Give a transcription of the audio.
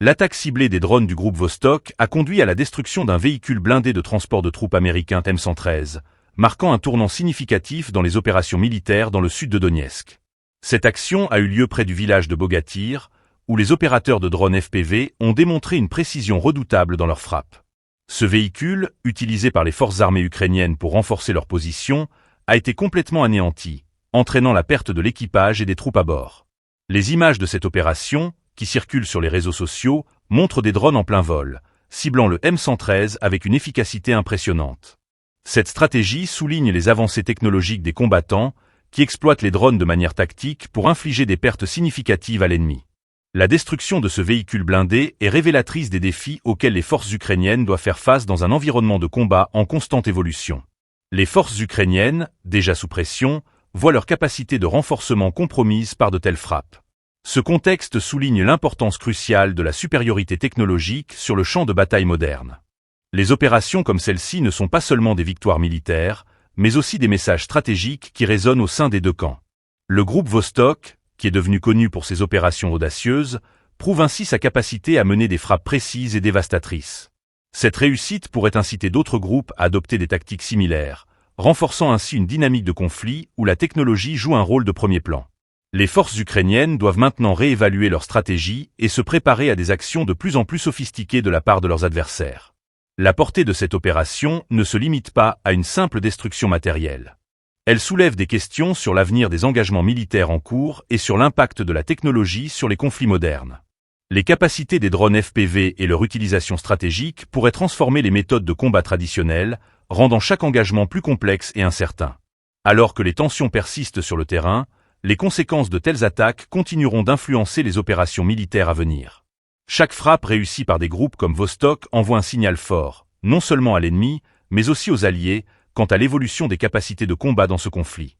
L'attaque ciblée des drones du groupe Vostok a conduit à la destruction d'un véhicule blindé de transport de troupes américain M113, marquant un tournant significatif dans les opérations militaires dans le sud de Donetsk. Cette action a eu lieu près du village de Bogatyr, où les opérateurs de drones FPV ont démontré une précision redoutable dans leurs frappes. Ce véhicule, utilisé par les forces armées ukrainiennes pour renforcer leur position, a été complètement anéanti, entraînant la perte de l'équipage et des troupes à bord. Les images de cette opération, qui circulent sur les réseaux sociaux, montrent des drones en plein vol, ciblant le M113 avec une efficacité impressionnante. Cette stratégie souligne les avancées technologiques des combattants, qui exploitent les drones de manière tactique pour infliger des pertes significatives à l'ennemi. La destruction de ce véhicule blindé est révélatrice des défis auxquels les forces ukrainiennes doivent faire face dans un environnement de combat en constante évolution. Les forces ukrainiennes, déjà sous pression, voient leur capacité de renforcement compromise par de telles frappes. Ce contexte souligne l'importance cruciale de la supériorité technologique sur le champ de bataille moderne. Les opérations comme celle-ci ne sont pas seulement des victoires militaires, mais aussi des messages stratégiques qui résonnent au sein des deux camps. Le groupe Vostok, qui est devenu connu pour ses opérations audacieuses, prouve ainsi sa capacité à mener des frappes précises et dévastatrices. Cette réussite pourrait inciter d'autres groupes à adopter des tactiques similaires, renforçant ainsi une dynamique de conflit où la technologie joue un rôle de premier plan. Les forces ukrainiennes doivent maintenant réévaluer leur stratégie et se préparer à des actions de plus en plus sophistiquées de la part de leurs adversaires. La portée de cette opération ne se limite pas à une simple destruction matérielle. Elle soulève des questions sur l'avenir des engagements militaires en cours et sur l'impact de la technologie sur les conflits modernes. Les capacités des drones FPV et leur utilisation stratégique pourraient transformer les méthodes de combat traditionnelles, rendant chaque engagement plus complexe et incertain. Alors que les tensions persistent sur le terrain, les conséquences de telles attaques continueront d'influencer les opérations militaires à venir. Chaque frappe réussie par des groupes comme Vostok envoie un signal fort, non seulement à l'ennemi, mais aussi aux alliés, quant à l'évolution des capacités de combat dans ce conflit.